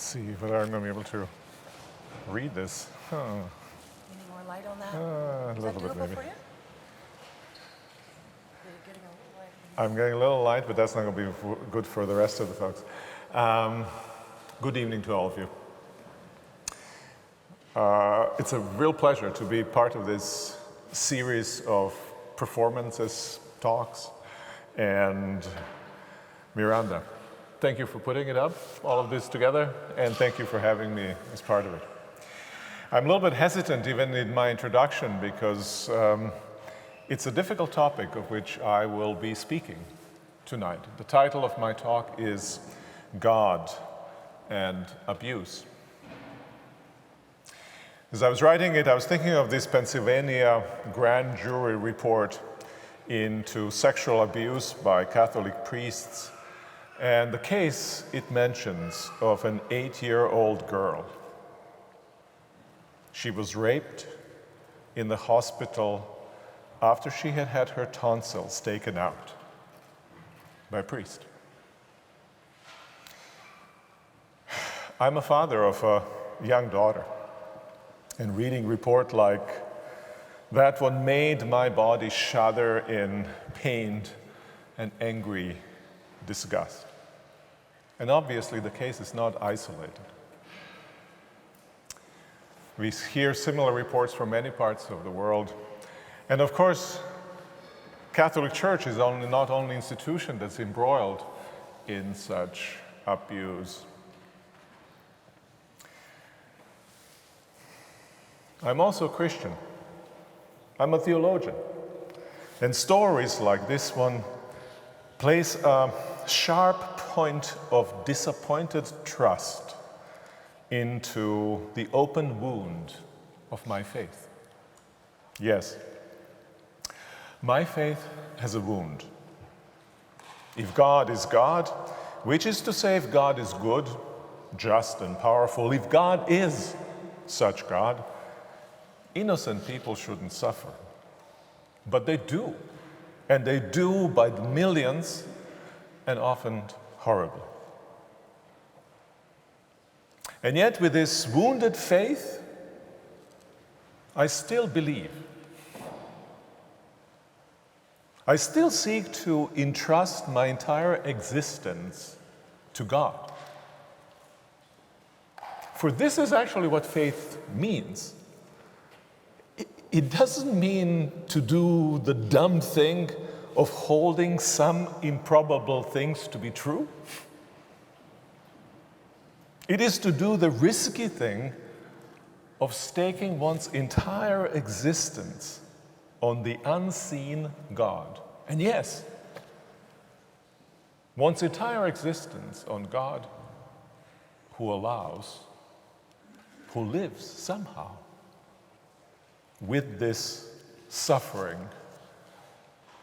Let's see whether I'm going to be able to read this. Any more light on that? A little bit maybe. For you? You're getting a little light. I'm getting a little light, but that's not going to be good for the rest of the folks. Good evening to all of you. It's a real pleasure to be part of this series of performances, talks, and Miranda, thank you for putting it up, all of this together, and thank you for having me as part of it. I'm a little bit hesitant even in my introduction because it's a difficult topic of which I will be speaking tonight. The title of my talk is God and Abuse. As I was writing it, I was thinking of this Pennsylvania grand jury report into sexual abuse by Catholic priests, and the case it mentions of an 8-year-old girl. She was raped in the hospital after she had had her tonsils taken out by a priest. I'm a father of a young daughter, and reading a report like that one made my body shudder in pained and angry disgust. And obviously the case is not isolated. We hear similar reports from many parts of the world. And of course, Catholic Church is not only an institution that's embroiled in such abuse. I'm also a Christian. I'm a theologian. And stories like this one place a sharp point of disappointed trust into the open wound of my faith. Yes, my faith has a wound. If God is God, which is to say if God is good, just and powerful, if God is such God, innocent people shouldn't suffer. But they do. And they do by the millions, and often horribly. And yet, with this wounded faith, I still believe. I still seek to entrust my entire existence to God. For this is actually what faith means. It doesn't mean to do the dumb thing of holding some improbable things to be true. It is to do the risky thing of staking one's entire existence on the unseen God. And yes, one's entire existence on God who allows, who lives somehow with this suffering,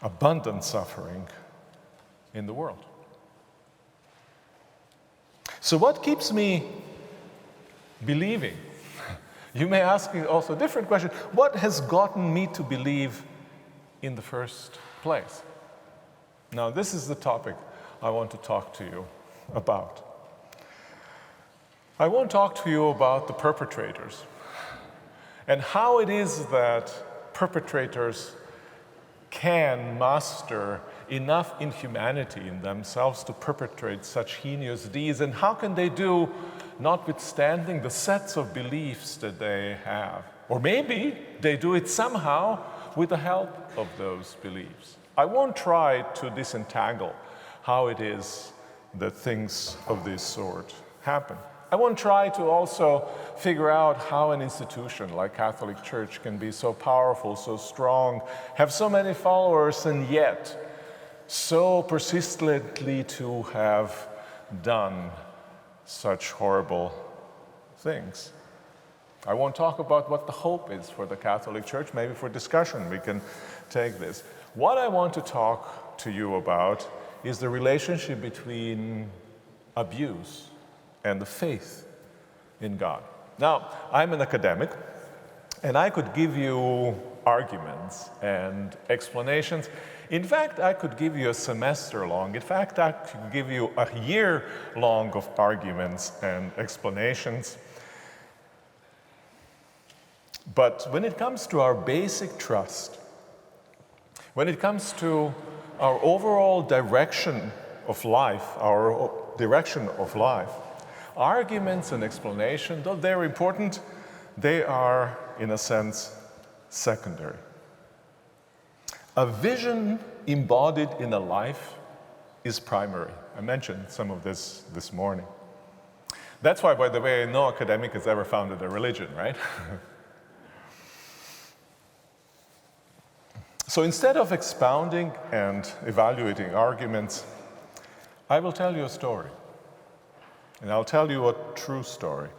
abundant suffering in the world. So what keeps me believing? You may ask me also a different question. What has gotten me to believe in the first place? Now, this is the topic I want to talk to you about. I want to talk to you about the perpetrators and how it is that perpetrators can muster enough inhumanity in themselves to perpetrate such heinous deeds, and how can they do, notwithstanding the sets of beliefs that they have. Or maybe they do it somehow with the help of those beliefs. I won't try to disentangle how it is that things of this sort happen. I won't try to also figure out how an institution like Catholic Church can be so powerful, so strong, have so many followers, and yet so persistently to have done such horrible things. I won't talk about what the hope is for the Catholic Church. Maybe for discussion we can take this. What I want to talk to you about is the relationship between abuse and the faith in God. Now, I'm an academic, and I could give you arguments and explanations. In fact, I could give you a semester long. In fact, I could give you a year long of arguments and explanations. But when it comes to our basic trust, when it comes to our overall direction of life, arguments and explanation, though they're important, they are, in a sense, secondary. A vision embodied in a life is primary. I mentioned some of this morning. That's why, by the way, no academic has ever founded a religion, right? So instead of expounding and evaluating arguments, I will tell you a story. And I'll tell you a true story.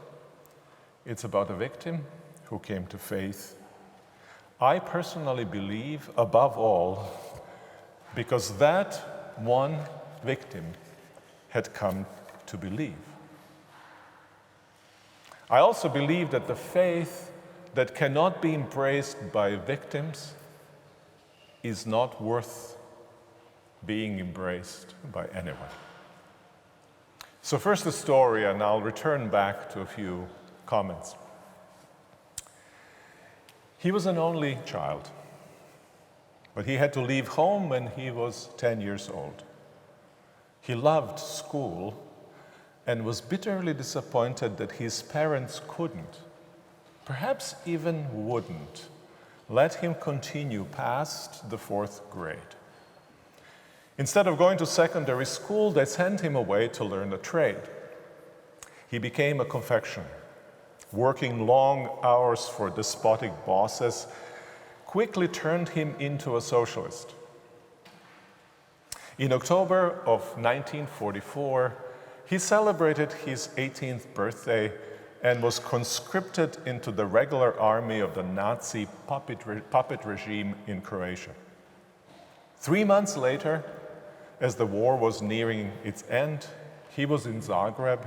It's about a victim who came to faith. I personally believe, above all, because that one victim had come to believe. I also believe that the faith that cannot be embraced by victims is not worth being embraced by anyone. So first the story, and I'll return back to a few comments. He was an only child, but he had to leave home when he was 10 years old. He loved school and was bitterly disappointed that his parents couldn't, perhaps even wouldn't, let him continue past the 4th grade. Instead of going to secondary school, they sent him away to learn a trade. He became a confectioner, working long hours for despotic bosses, quickly turned him into a socialist. In October of 1944, he celebrated his 18th birthday and was conscripted into the regular army of the Nazi puppet regime in Croatia. 3 months later, as the war was nearing its end, he was in Zagreb,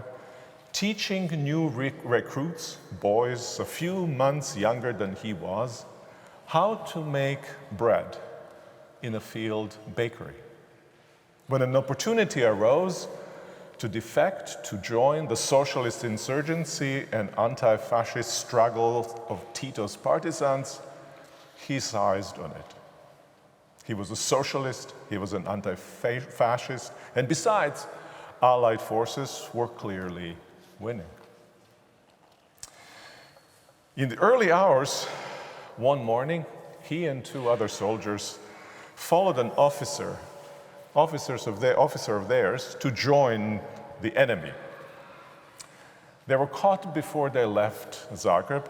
teaching new recruits, boys a few months younger than he was, how to make bread in a field bakery. When an opportunity arose to defect, to join the socialist insurgency and anti-fascist struggle of Tito's partisans, he seized on it. He was a socialist, he was an anti-fascist, and besides, Allied forces were clearly winning. In the early hours, one morning, he and 2 other soldiers followed an officer of theirs to join the enemy. They were caught before they left Zagreb.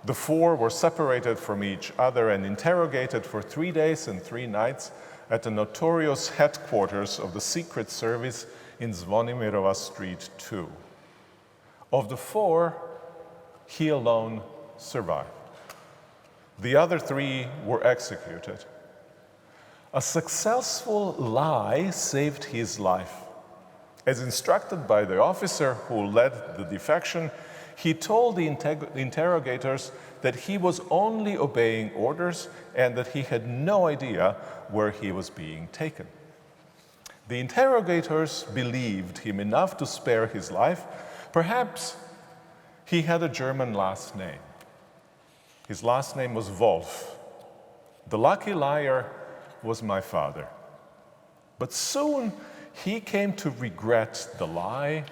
The 4 were separated from each other and interrogated for 3 days and 3 nights at the notorious headquarters of the Secret Service in Zvonimirova Street 2. Of the 4, he alone survived. The other 3 were executed. A successful lie saved his life. As instructed by the officer who led the defection, he told the interrogators that he was only obeying orders and that he had no idea where he was being taken. The interrogators believed him enough to spare his life. Perhaps he had a German last name. His last name was Volf. The lucky liar was my father. But soon he came to regret the lie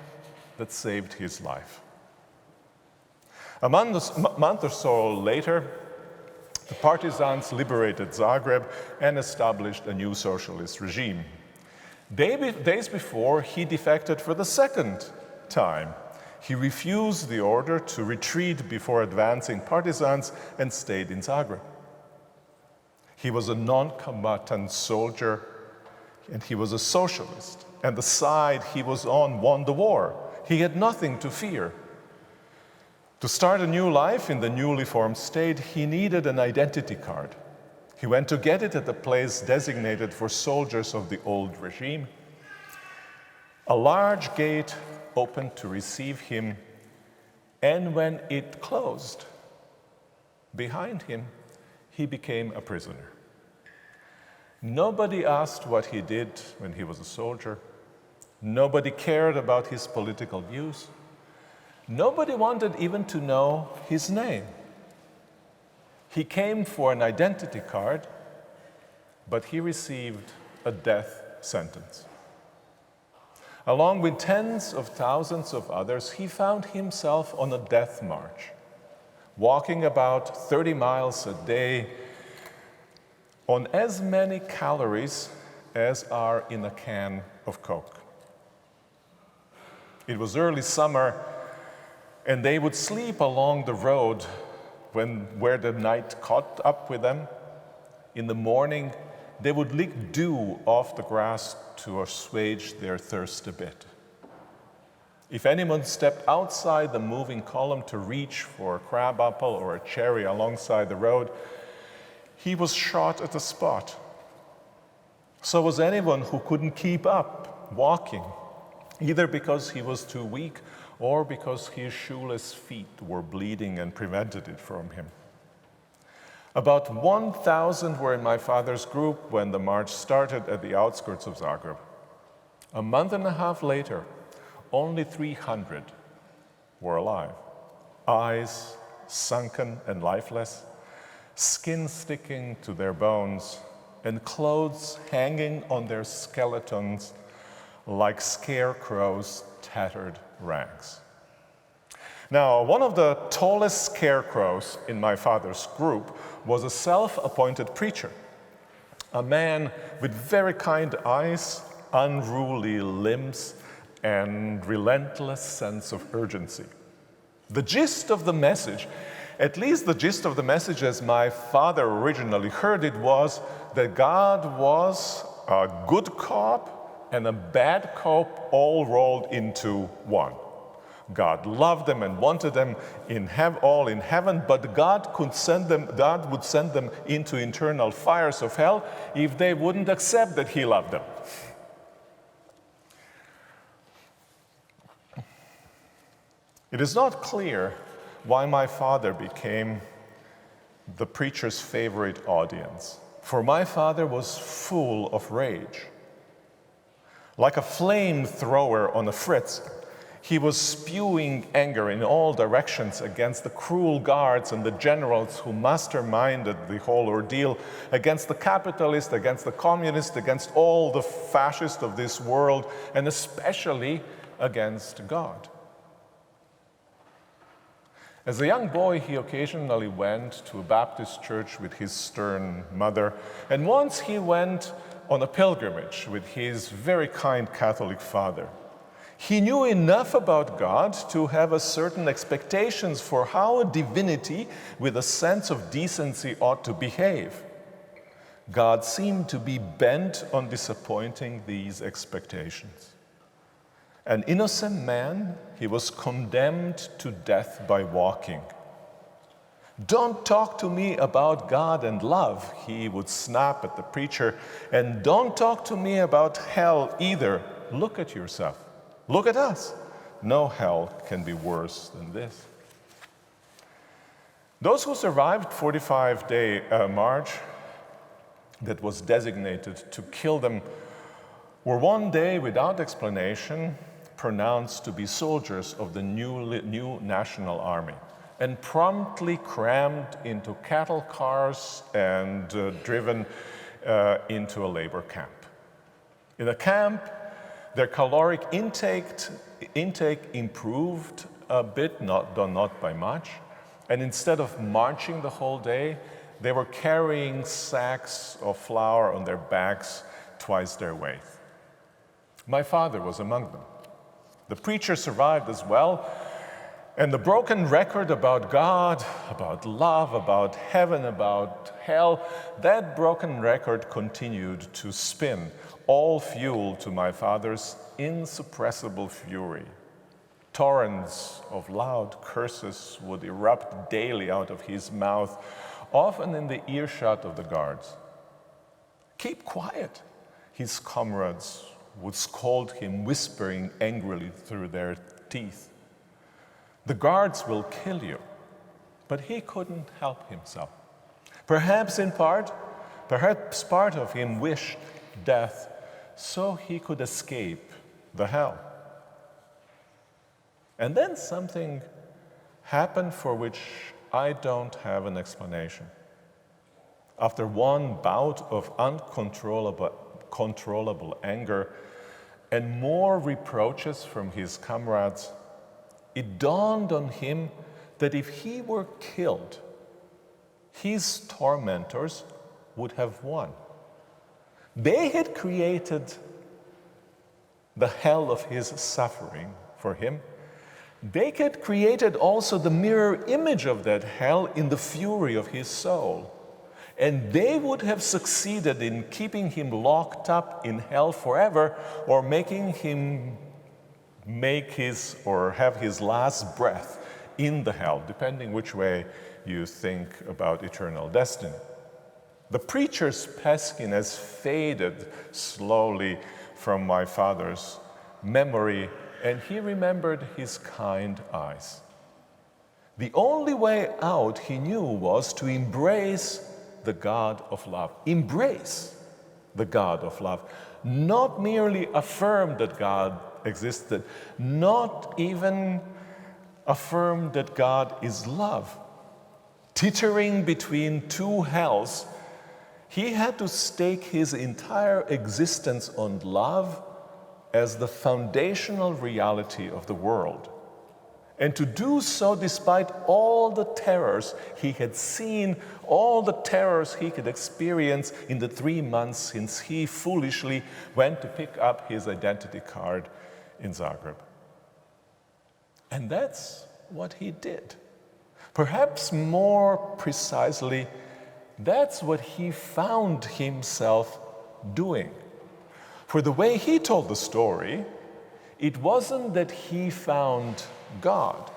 that saved his life. A month or so later, the partisans liberated Zagreb and established a new socialist regime. Days before, he defected for the 2nd time. He refused the order to retreat before advancing partisans and stayed in Zagreb. He was a non-combatant soldier, and he was a socialist, and the side he was on won the war. He had nothing to fear. To start a new life in the newly formed state, he needed an identity card. He went to get it at the place designated for soldiers of the old regime. A large gate opened to receive him, and when it closed behind him, he became a prisoner. Nobody asked what he did when he was a soldier. Nobody cared about his political views. Nobody wanted even to know his name. He came for an identity card, but he received a death sentence. Along with tens of thousands of others, he found himself on a death march, walking about 30 miles a day on as many calories as are in a can of Coke. It was early summer, and they would sleep along the road where the night caught up with them. In the morning, they would lick dew off the grass to assuage their thirst a bit. If anyone stepped outside the moving column to reach for a crabapple or a cherry alongside the road, he was shot at the spot. So was anyone who couldn't keep up walking, either because he was too weak or because his shoeless feet were bleeding and prevented it from him. About 1,000 were in my father's group when the march started at the outskirts of Zagreb. A month and a half later, only 300 were alive, eyes sunken and lifeless, skin sticking to their bones, and clothes hanging on their skeletons like scarecrows' tattered rags. Now, one of the tallest scarecrows in my father's group was a self-appointed preacher, a man with very kind eyes, unruly limbs, and relentless sense of urgency. The gist of the message, at least the gist of the message as my father originally heard it, was that God was a good cop and a bad cop all rolled into one. God loved them and wanted them all in heaven, but God would send them into eternal fires of hell if they wouldn't accept that He loved them. It is not clear why my father became the preacher's favorite audience, for my father was full of rage. Like a flamethrower on a fritz, he was spewing anger in all directions against the cruel guards and the generals who masterminded the whole ordeal, against the capitalists, against the communists, against all the fascists of this world, and especially against God. As a young boy, he occasionally went to a Baptist church with his stern mother, and once he went on a pilgrimage with his very kind Catholic father. He knew enough about God to have a certain expectations for how a divinity with a sense of decency ought to behave. God seemed to be bent on disappointing these expectations. An innocent man, he was condemned to death by walking. "Don't talk to me about God and love," he would snap at the preacher, "and don't talk to me about hell either. Look at yourself. Look at us. No hell can be worse than this." Those who survived 45-day march that was designated to kill them were one day, without explanation, pronounced to be soldiers of the new National Army and promptly crammed into cattle cars and driven into a labor camp. In the camp, their caloric intake improved a bit, not by much, and instead of marching the whole day, they were carrying sacks of flour on their backs twice their weight. My father was among them. The preacher survived as well, and the broken record about God, about love, about heaven, about hell, that broken record continued to spin, all fuel to my father's insuppressible fury. Torrents of loud curses would erupt daily out of his mouth, often in the earshot of the guards. "Keep quiet," his comrades would scold him, whispering angrily through their teeth. "The guards will kill you." But he couldn't help himself. Perhaps part of him wished death so he could escape the hell. And then something happened for which I don't have an explanation. After one bout of uncontrollable anger and more reproaches from his comrades, it dawned on him that if he were killed, his tormentors would have won. They had created the hell of his suffering for him. They had created also the mirror image of that hell in the fury of his soul. And they would have succeeded in keeping him locked up in hell forever, or making him have his last breath in the hell, depending which way you think about eternal destiny. The preacher's peskiness faded slowly from my father's memory, and he remembered his kind eyes. The only way out, he knew, was to embrace the God of love. Embrace the God of love. Not merely affirm that God existed, not even affirm that God is love. Teetering between two hells, he had to stake his entire existence on love as the foundational reality of the world. And to do so despite all the terrors he had seen, all the terrors he could experience in the 3 months since he foolishly went to pick up his identity card in Zagreb. And that's what he did. Perhaps more precisely, that's what he found himself doing. For the way he told the story, it wasn't that he found God.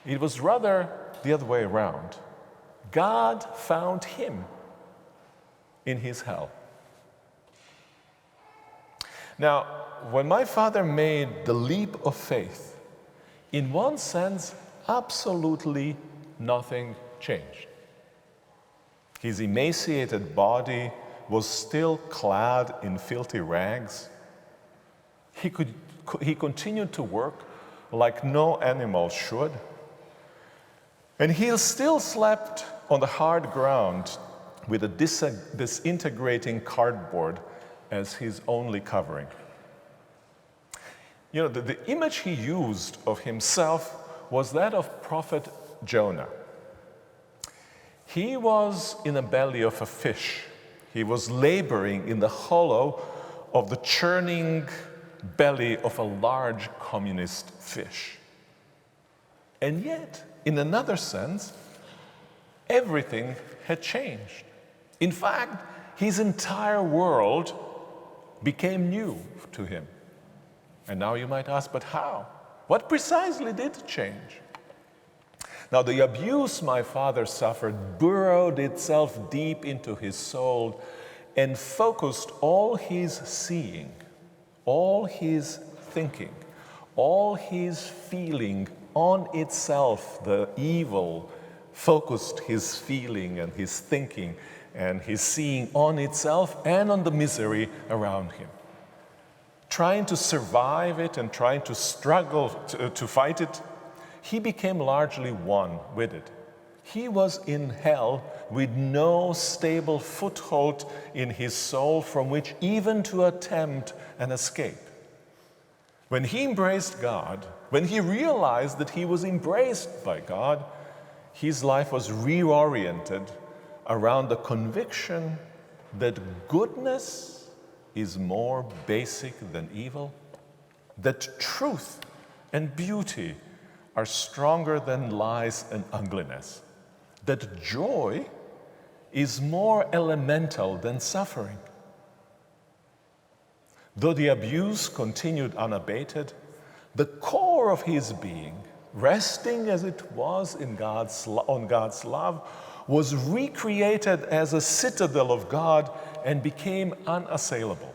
It was rather the other way around. God found him in his hell. Now, when my father made the leap of faith, in one sense, absolutely nothing changed. His emaciated body was still clad in filthy rags. He continued to work like no animal should. And he still slept on the hard ground with a disintegrating cardboard as his only covering. You know, the image he used of himself was that of prophet Jonah. He was in the belly of a fish. He was laboring in the hollow of the churning belly of a large communist fish. And yet, in another sense, everything had changed. In fact, his entire world became new to him. And now you might ask, but how? What precisely did change? Now, the abuse my father suffered burrowed itself deep into his soul and focused all his seeing, all his thinking, all his feeling on itself. The evil focused his feeling and his thinking and his seeing on itself and on the misery around him. Trying to survive it and trying to struggle to fight it, he became largely one with it. He was in hell with no stable foothold in his soul from which even to attempt an escape. When he embraced God, when he realized that he was embraced by God, his life was reoriented around the conviction that goodness is more basic than evil, that truth and beauty are stronger than lies and ugliness, that joy is more elemental than suffering. Though the abuse continued unabated, the core of his being, resting as it was on God's love, was recreated as a citadel of God and became unassailable.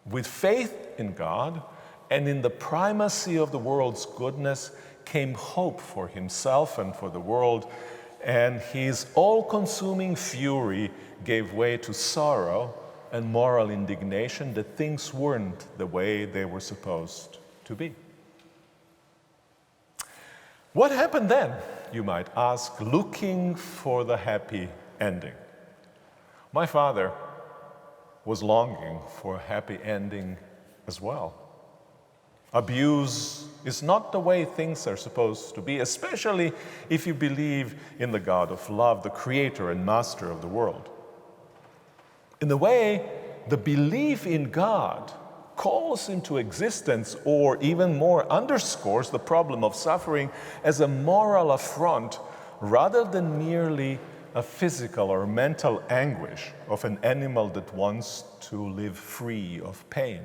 With faith in God and in the primacy of the world's goodness came hope for himself and for the world, and his all-consuming fury gave way to sorrow and moral indignation that things weren't the way they were supposed to be. What happened then, you might ask, looking for the happy ending? My father was longing for a happy ending as well. Abuse is not the way things are supposed to be, especially if you believe in the God of love, the creator and master of the world. In a way, the belief in God calls into existence, or even more underscores the problem of suffering as a moral affront rather than merely a physical or mental anguish of an animal that wants to live free of pain.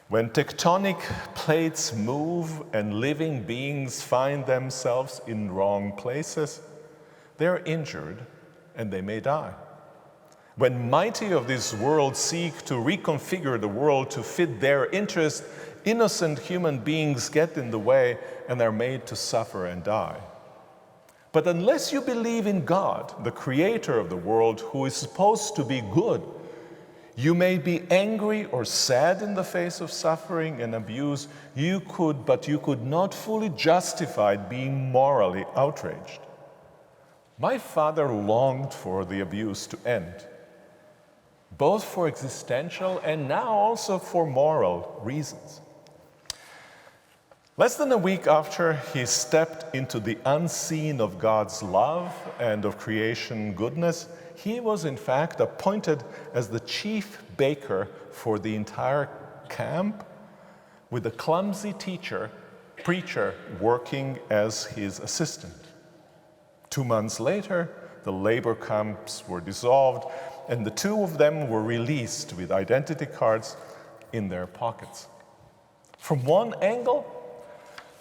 When tectonic plates move and living beings find themselves in wrong places, they're injured and they may die. When mighty of this world seek to reconfigure the world to fit their interest, innocent human beings get in the way and are made to suffer and die. But unless you believe in God, the creator of the world, who is supposed to be good, you may be angry or sad in the face of suffering and abuse, but you could not fully justify being morally outraged. My father longed for the abuse to end, both for existential and now also for moral reasons. Less than a week after he stepped into the unseen of God's love and of creation goodness, he was in fact appointed as the chief baker for the entire camp, with a clumsy preacher working as his assistant. 2 months later, the labor camps were dissolved, and the two of them were released with identity cards in their pockets. From one angle,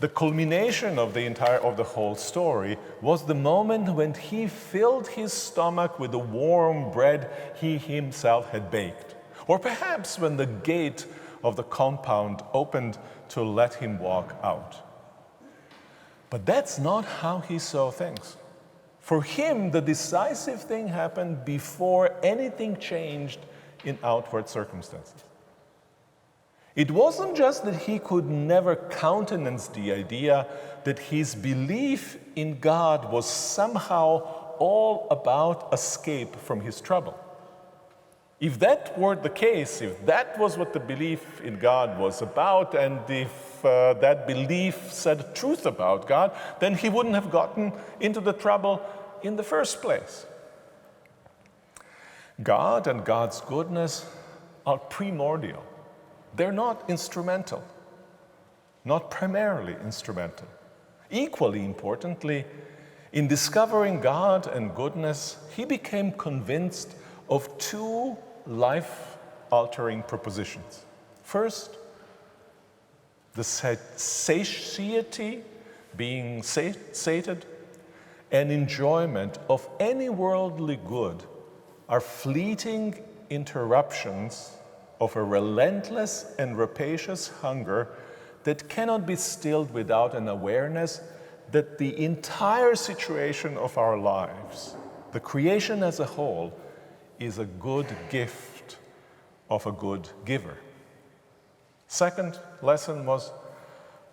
the culmination of the whole story was the moment when he filled his stomach with the warm bread he himself had baked, or perhaps when the gate of the compound opened to let him walk out. But that's not how he saw things. For him, the decisive thing happened before anything changed in outward circumstances. It wasn't just that he could never countenance the idea that his belief in God was somehow all about escape from his trouble. If that were the case, if that was what the belief in God was about, and if that belief said the truth about God, then he wouldn't have gotten into the trouble in the first place. God and God's goodness are primordial. They're not instrumental, not primarily instrumental. Equally importantly, in discovering God and goodness, he became convinced of two life-altering propositions. First, the satiety, being sated, and enjoyment of any worldly good are fleeting interruptions of a relentless and rapacious hunger that cannot be stilled without an awareness that the entire situation of our lives, the creation as a whole, is a good gift of a good giver. Second lesson was,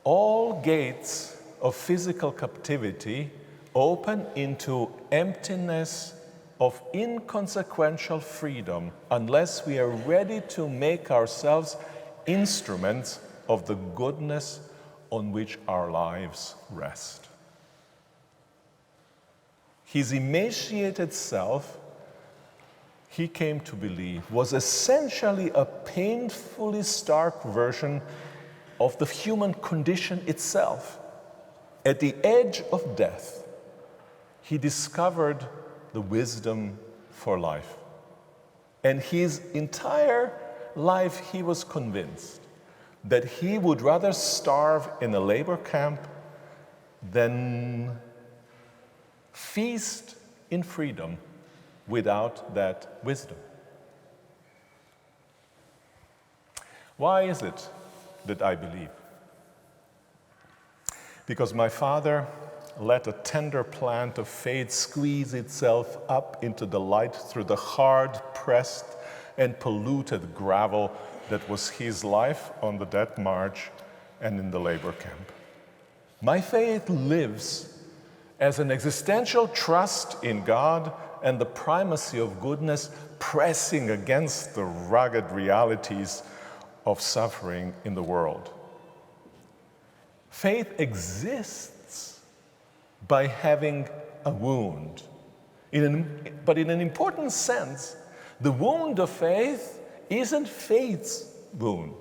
all gates of physical captivity open into emptiness of inconsequential freedom unless we are ready to make ourselves instruments of the goodness on which our lives rest. His emaciated self, he came to believe, was essentially a painfully stark version of the human condition itself. At the edge of death, he discovered the wisdom for life. And his entire life, he was convinced that he would rather starve in a labor camp than feast in freedom without that wisdom. Why is it that I believe? Because my father let a tender plant of faith squeeze itself up into the light through the hard, pressed, and polluted gravel that was his life on the Death March and in the labor camp. My faith lives as an existential trust in God and the primacy of goodness, pressing against the rugged realities of suffering in the world. Faith exists by having a wound. But in an important sense, the wound of faith isn't faith's wound.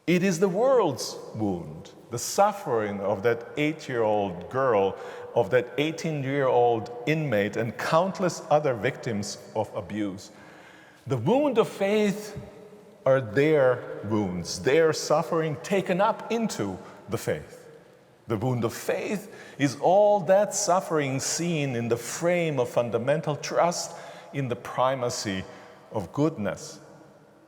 It is the world's wound, the suffering of that 8-year-old girl, of that 18-year-old inmate, and countless other victims of abuse. The wound of faith are their wounds, their suffering taken up into the faith. The wound of faith is all that suffering seen in the frame of fundamental trust in the primacy of goodness.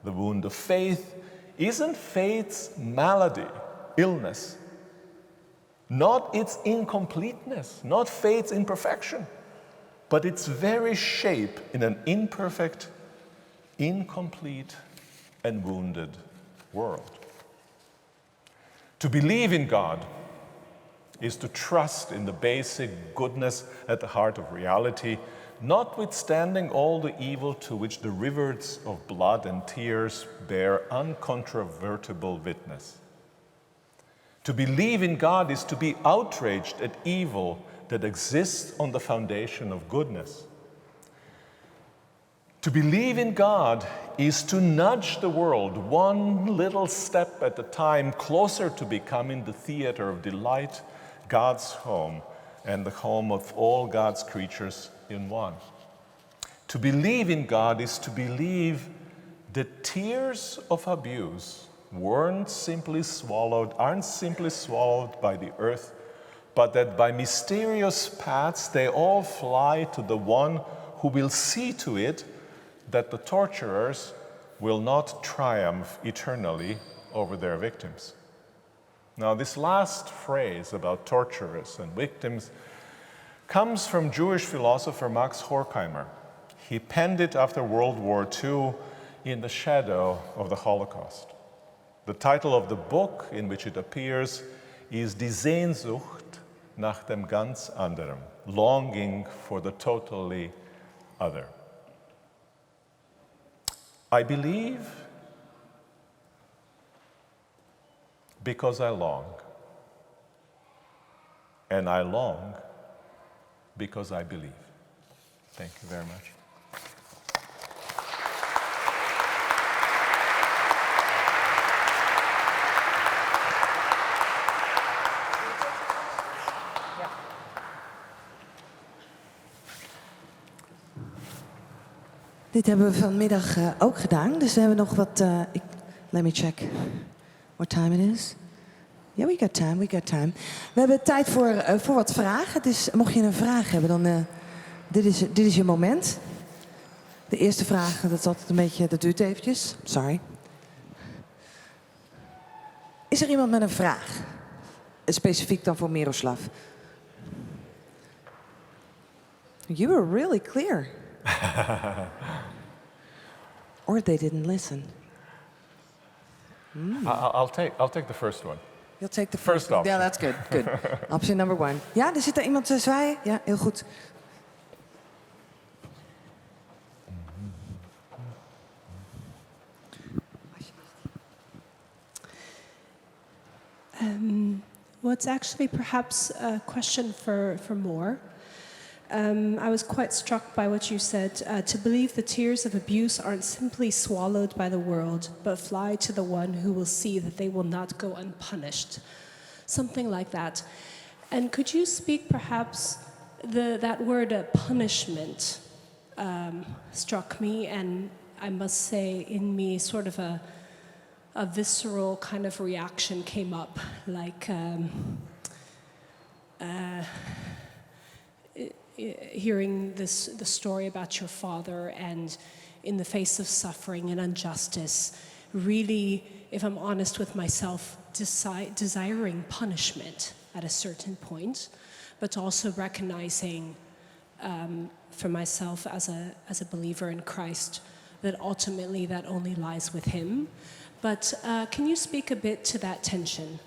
The wound of faith isn't faith's malady, illness, not its incompleteness, not faith's imperfection, but its very shape in an imperfect, incomplete, and wounded world. To believe in God is to trust in the basic goodness at the heart of reality, notwithstanding all the evil to which the rivers of blood and tears bear uncontrovertible witness. To believe in God is to be outraged at evil that exists on the foundation of goodness. To believe in God is to nudge the world one little step at a time closer to becoming the theater of delight, God's home, and the home of all God's creatures in one. To believe in God is to believe that tears of abuse aren't simply swallowed by the earth, but that by mysterious paths they all fly to the one who will see to it that the torturers will not triumph eternally over their victims. Now, this last phrase about torturers and victims comes from Jewish philosopher Max Horkheimer. He penned it after World War II in the shadow of the Holocaust. The title of the book in which it appears is Die Sehnsucht nach dem ganz anderen, longing for the totally other. I believe because I long, and I long because I believe. Thank you very much. Dit hebben we vanmiddag ook gedaan, dus we hebben nog wat... let me check what time it is. Yeah, we got time. We hebben tijd voor wat vragen, dus mocht je een vraag hebben, dan... dit is je moment. De eerste vraag, dat is altijd een beetje... Dat duurt eventjes, sorry. Is er iemand met een vraag? Specifiek dan voor Miroslav. You were really clear. Or they didn't listen. I'll take the first one. You'll take the First option. Yeah, that's good. Good. Option number 1. Ja, er zit er iemand te zwaaien. Ja, heel goed. Well, it's actually perhaps a question for more. I was quite struck by what you said, to believe the tears of abuse aren't simply swallowed by the world, but fly to the one who will see that they will not go unpunished. Something like that. And could you speak perhaps, that word punishment struck me, and I must say in me sort of a visceral kind of reaction came up, like hearing the story about your father, and in the face of suffering and injustice, really, if I'm honest with myself, desiring punishment. at a certain point, but also recognizing for myself as a believer in Christ that ultimately that only lies with him. But can you speak a bit to that tension?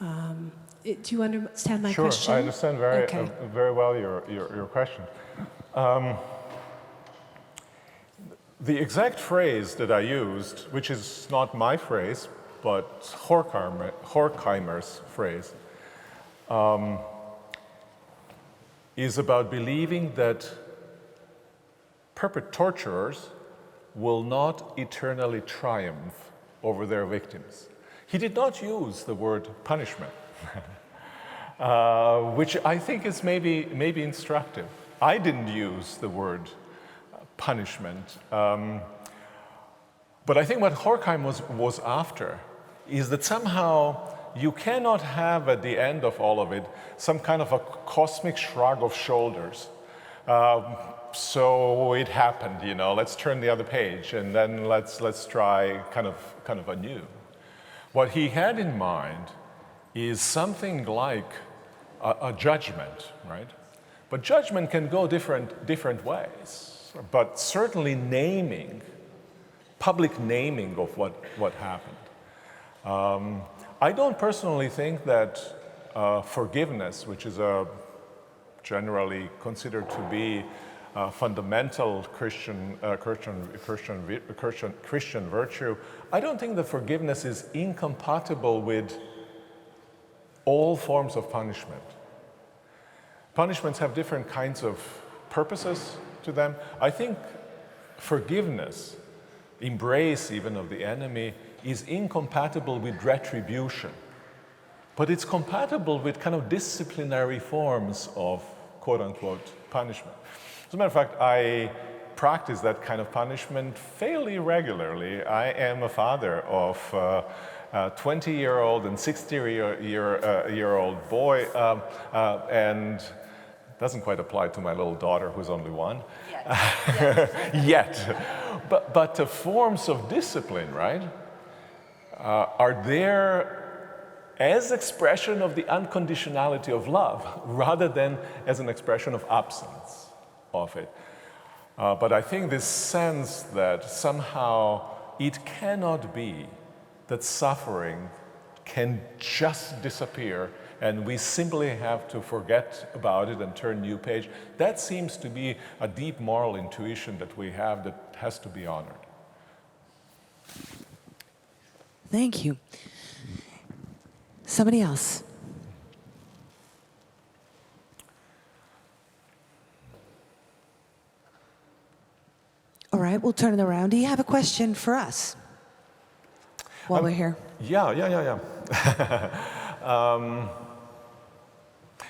Do you understand my question? Sure, I understand very well your question. The exact phrase that I used, which is not my phrase, but Horkheimer's phrase, is about believing that torturers will not eternally triumph over their victims. He did not use the word punishment, which I think is maybe instructive. I didn't use the word punishment. But I think what Horkheim was after is that somehow you cannot have at the end of all of it some kind of a cosmic shrug of shoulders. So it happened, let's turn the other page and then let's try kind of anew. What he had in mind is something like a judgment, right? But judgment can go different ways. But certainly public naming of what happened. I don't personally think that forgiveness, which is generally considered to be fundamental Christian virtue, I don't think that forgiveness is incompatible with all forms of punishment. Punishments have different kinds of purposes to them. I think forgiveness, embrace even of the enemy, is incompatible with retribution. But it's compatible with kind of disciplinary forms of quote-unquote punishment. As a matter of fact, I practice that kind of punishment fairly regularly. I am a father of a 20-year-old and 60-year-old boy, and doesn't quite apply to my little daughter, who's only one. Yet. But the forms of discipline, right, are there as expression of the unconditionality of love, rather than as an expression of absence of it. But I think this sense that somehow it cannot be that suffering can just disappear and we simply have to forget about it and turn new page, that seems to be a deep moral intuition that we have that has to be honored. Thank you. Somebody else. All right, we'll turn it around. Do you have a question for us while we're here? Yeah.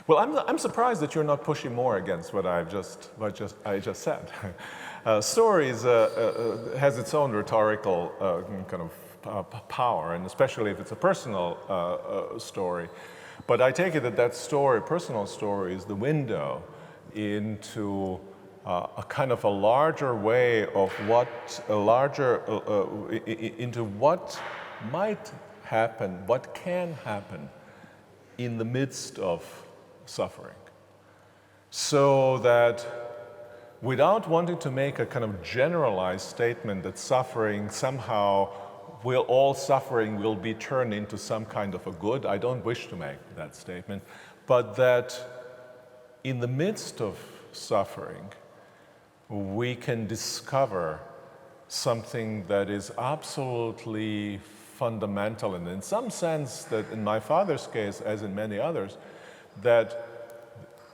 Well, I'm surprised that you're not pushing more against what I just said. Stories has its own rhetorical kind of power, and especially if it's a personal story. But I take it that story, personal story, is the window into a kind of a larger way of into what might happen, what can happen in the midst of suffering. So that without wanting to make a kind of generalized statement that all suffering will be turned into some kind of a good, I don't wish to make that statement, but that in the midst of suffering, we can discover something that is absolutely fundamental, and in some sense that in my father's case, as in many others, that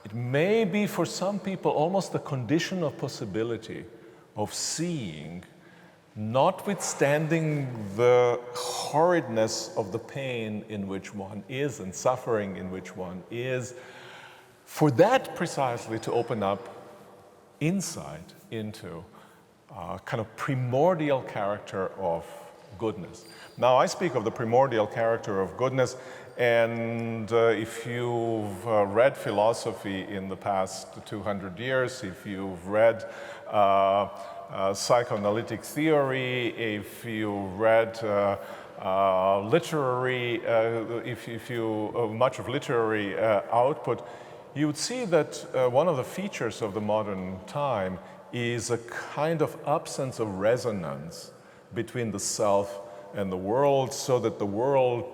it may be for some people almost the condition of possibility of seeing, notwithstanding the horridness of the pain in which one is and suffering in which one is, for that precisely to open up insight into kind of primordial character of goodness. Now, I speak of the primordial character of goodness, and if you've read philosophy in the past 200 years, if you've read psychoanalytic theory, if you read literary, if you much of literary output, you would see that one of the features of the modern time is a kind of absence of resonance between the self and the world, so that the world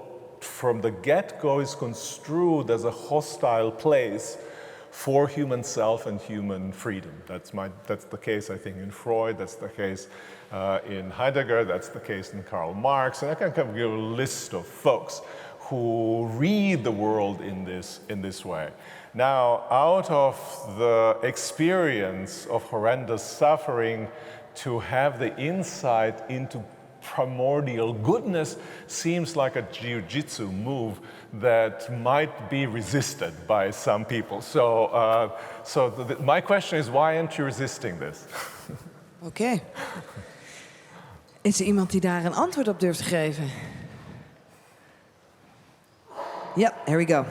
from the get-go is construed as a hostile place for human self and human freedom. That's the case, I think, in Freud, that's the case in Heidegger, that's the case in Karl Marx, and I can kind of give a list of folks who read the world in this way. Now, out of the experience of horrendous suffering, to have the insight into primordial goodness seems like a jiu-jitsu move that might be resisted by some people. So, my question is, why aren't you resisting this? Oké. Is er iemand die daar een antwoord op durft te geven? Ja, here we go.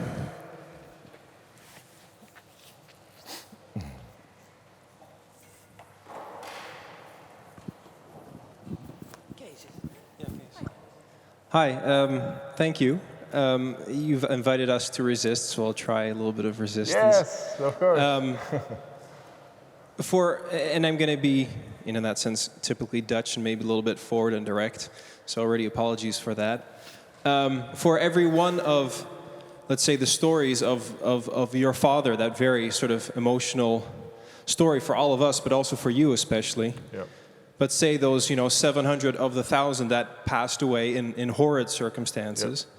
Hi, thank you. You've invited us to resist, so I'll try a little bit of resistance. Yes, of course. And I'm going to be, in that sense, typically Dutch and maybe a little bit forward and direct, so already apologies for that. For every one of, let's say, the stories of your father, that very sort of emotional story for all of us, but also for you especially. Yep. But say those, 700 of the 1,000 that passed away in horrid circumstances. Yep.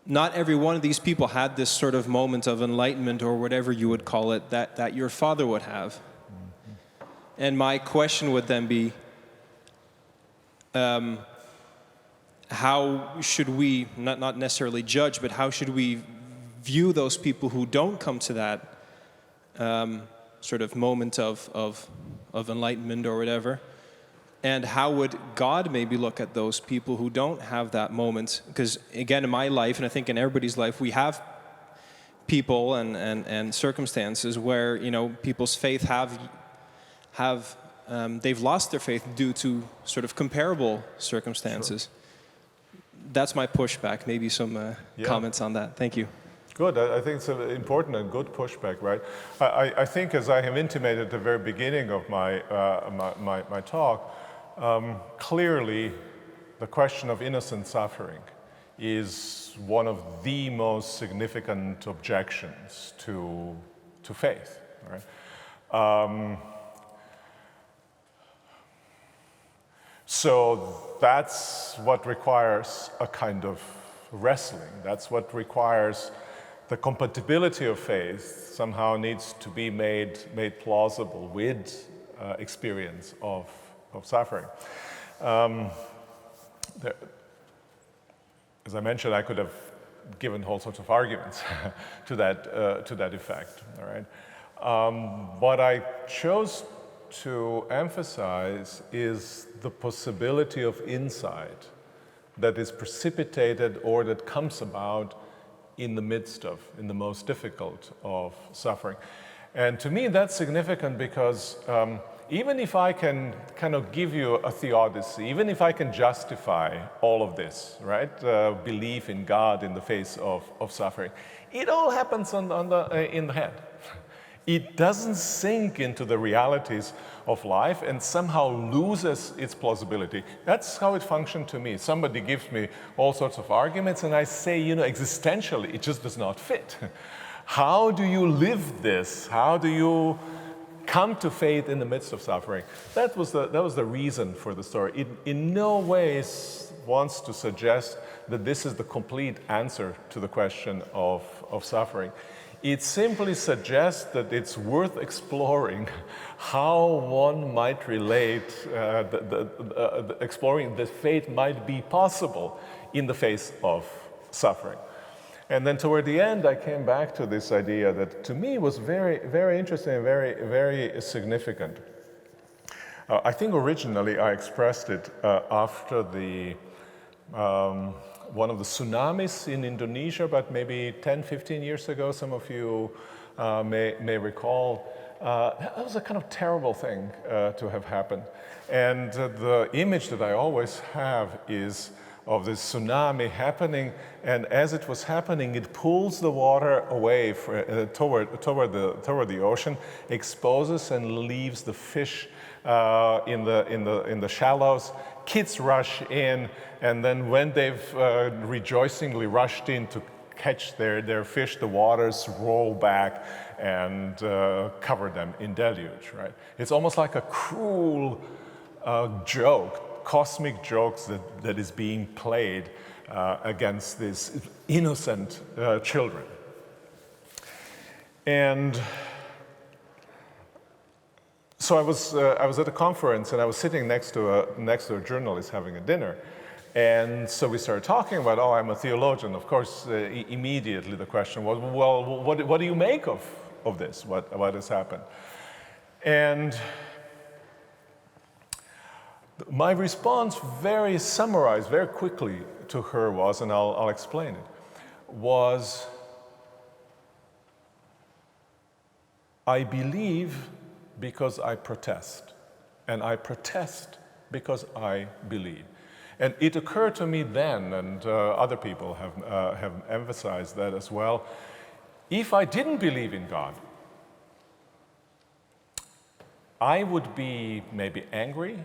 Not every one of these people had this sort of moment of enlightenment, or whatever you would call it, that your father would have. Mm-hmm. And my question would then be, how should we, not necessarily judge, but how should we view those people who don't come to that sort of moment of enlightenment or whatever? And how would God maybe look at those people who don't have that moment? Because again, in my life, and I think in everybody's life, we have people and circumstances where people's faith they've lost their faith due to sort of comparable circumstances. Sure. That's my pushback. Maybe some comments on that. Thank you. Good. I think it's an important and good pushback, right? I think, as I have intimated at the very beginning of my talk, clearly the question of innocent suffering is one of the most significant objections to faith, right? So that's what requires a kind of wrestling. That's what requires the compatibility of faith somehow needs to be made plausible with experience of suffering. As I mentioned, I could have given all sorts of arguments to that effect. All right. What I chose to emphasize is the possibility of insight that is precipitated or that comes about in the most difficult of suffering. And to me, that's significant because even if I can kind of give you a theodicy, even if I can justify all of this, right, belief in God in the face of suffering, it all happens in the head. It doesn't sink into the realities of life and somehow loses its plausibility. That's how it functioned to me. Somebody gives me all sorts of arguments and I say, existentially, it just does not fit. How do you live this? How do you come to faith in the midst of suffering? That was the reason for the story. It in no ways wants to suggest that this is the complete answer to the question of suffering. It simply suggests that it's worth exploring how one might relate, exploring that faith might be possible in the face of suffering. And then toward the end, I came back to this idea that to me was very, very interesting and very, very significant. I think originally I expressed it after one of the tsunamis in Indonesia, but maybe 10, 15 years ago, some of you may recall. That was a kind of terrible thing to have happened. And the image that I always have is tsunami happening, and as it was happening, it pulls the water away toward the ocean, exposes and leaves the fish in the shallows. Kids rush in, and then when they've rejoicingly rushed in to catch their fish, the waters roll back and cover them in deluge, right? It's almost like a cruel joke, cosmic jokes that is being played against these innocent children. And so I was at a conference, and I was sitting next to a journalist having a dinner. And so we started talking about, oh, I'm a theologian. Of course, immediately the question was, well, what do you make of this? What has happened? And my response, summarized very quickly to her was, and I'll explain it, was, I believe because I protest, and I protest because I believe. And it occurred to me then, and other people have emphasized that as well, if I didn't believe in God, I would be maybe angry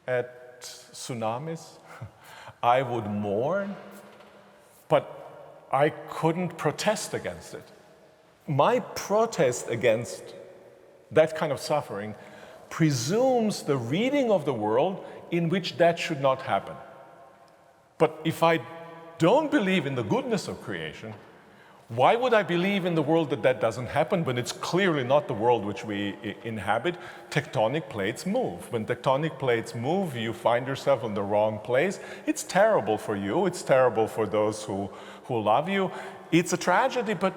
at tsunamis, I would mourn, but I couldn't protest against it. My protest against that kind of suffering presumes the reading of the world in which that should not happen. But if I don't believe in the goodness of creation, why would I believe in the world that doesn't happen when it's clearly not the world which we inhabit? Tectonic plates move. When tectonic plates move, you find yourself in the wrong place. It's terrible for you. It's terrible for those who love you. It's a tragedy, but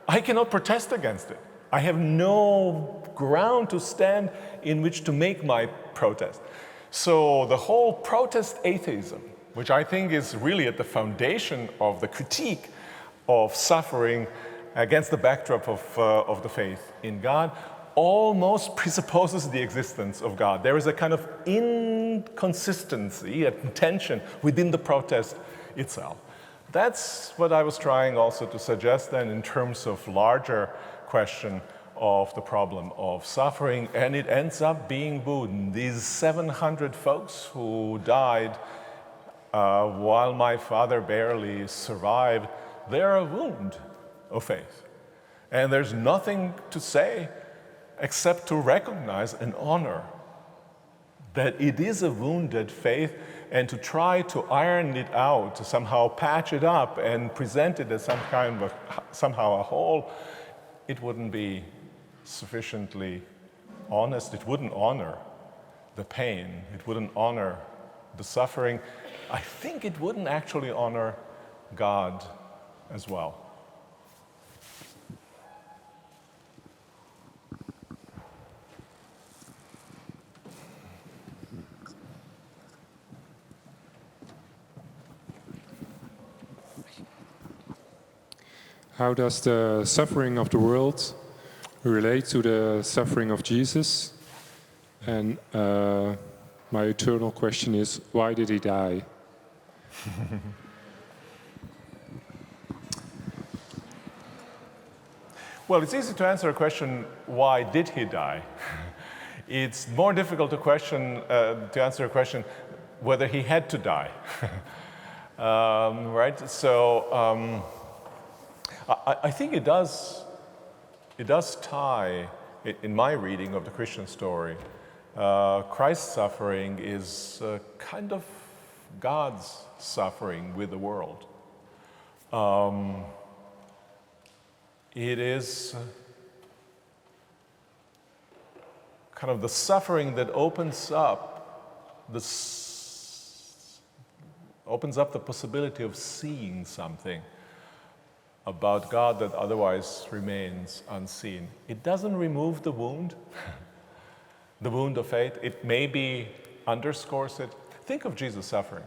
I cannot protest against it. I have no ground to stand in which to make my protest. So the whole protest atheism, which I think is really at the foundation of the critique of suffering against the backdrop of the faith in God, almost presupposes the existence of God. There is a kind of inconsistency, a tension within the protest itself. That's what I was trying also to suggest then in terms of larger question of the problem of suffering, and it ends up being Buddha. These 700 folks who died while my father barely survived, they're a wound of faith. And there's nothing to say except to recognize and honor that it is a wounded faith, and to try to iron it out, to somehow patch it up and present it as somehow a whole, it wouldn't be sufficiently honest. It wouldn't honor the pain. It wouldn't honor the suffering. I think it wouldn't actually honor God as well. How does the suffering of the world relate to the suffering of Jesus? And my eternal question is, why did he die? Well, it's easy to answer a question, why did he die? It's more difficult to answer a question, whether he had to die. Right? So I think it does tie, in my reading of the Christian story, Christ's suffering is kind of God's suffering with the world. It is kind of the suffering that opens up the possibility of seeing something about God that otherwise remains unseen. It doesn't remove the wound, the wound of faith. It maybe underscores it. Think of Jesus' suffering.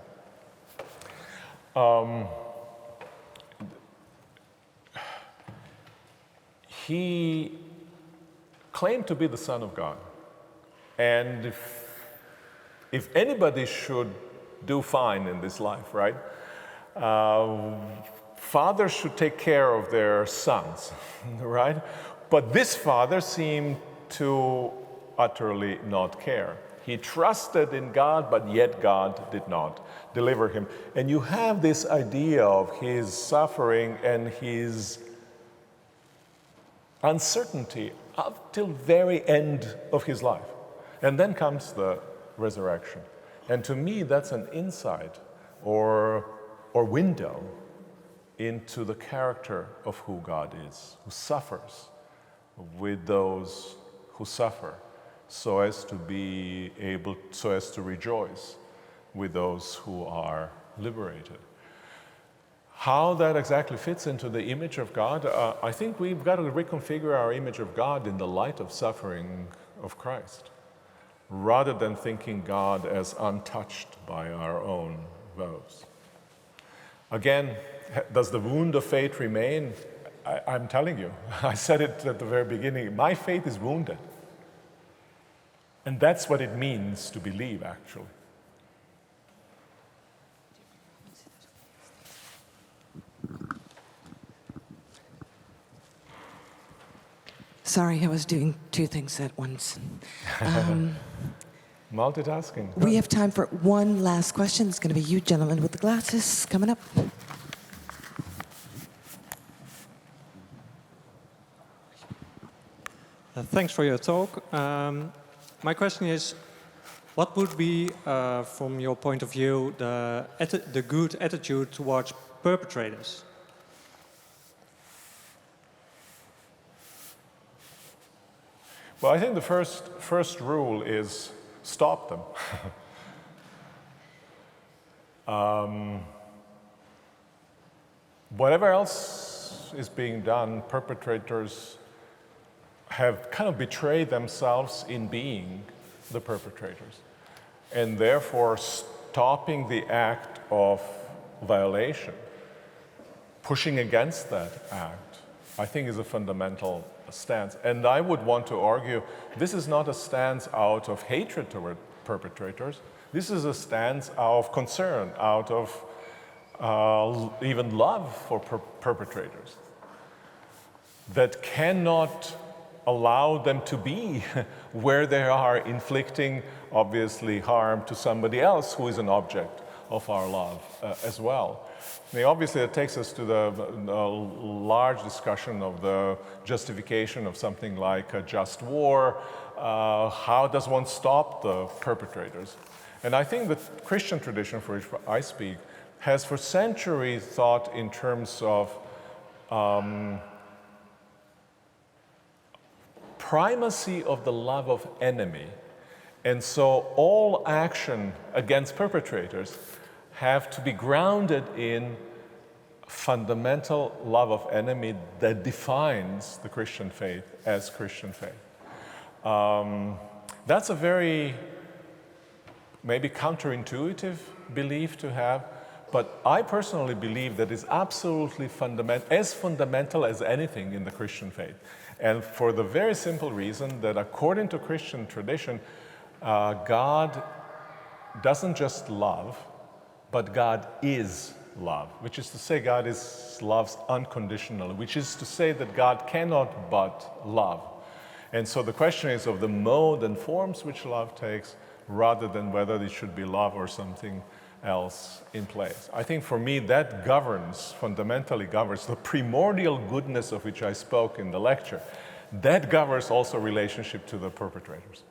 He claimed to be the Son of God. And if anybody should do fine in this life, right? Fathers should take care of their sons, right? But this father seemed to utterly not care. He trusted in God, but yet God did not deliver him. And you have this idea of his suffering and his uncertainty up till very end of his life. And then comes the resurrection. And to me, that's an insight or window into the character of who God is, who suffers with those who suffer, so as to rejoice with those who are liberated. How that exactly fits into the image of God, I think we've got to reconfigure our image of God in the light of suffering of Christ, rather than thinking God as untouched by our own woes. Again, does the wound of faith remain? I'm telling you, I said it at the very beginning, my faith is wounded. And that's what it means to believe, actually. Sorry, I was doing two things at once. Multitasking. We have time for one last question. It's going to be you, gentlemen, with the glasses, coming up. Thanks for your talk. My question is, what would be, from your point of view, the good attitude towards perpetrators? Well, I think the first rule is stop them. Whatever else is being done, perpetrators have kind of betrayed themselves in being the perpetrators. And therefore, stopping the act of violation, pushing against that act, I think is a fundamental stance. And I would want to argue this is not a stance out of hatred toward perpetrators. This is a stance out of concern, out of even love for perpetrators, that cannot allow them to be where they are, inflicting obviously harm to somebody else who is an object of our love as well. I mean, obviously it takes us to the large discussion of the justification of something like a just war. How does one stop the perpetrators? And I think the Christian tradition for which I speak has for centuries thought in terms of primacy of the love of enemy. And so all action against perpetrators have to be grounded in fundamental love of enemy that defines the Christian faith as Christian faith. That's a very maybe counterintuitive belief to have, but I personally believe that it's absolutely fundamental as anything in the Christian faith. And for the very simple reason that according to Christian tradition, God doesn't just love, but God is love, which is to say God loves unconditionally, which is to say that God cannot but love. And so the question is of the mode and forms which love takes, rather than whether it should be love or something else in place. I think for me that fundamentally governs the primordial goodness of which I spoke in the lecture. That governs also relationship to the perpetrators.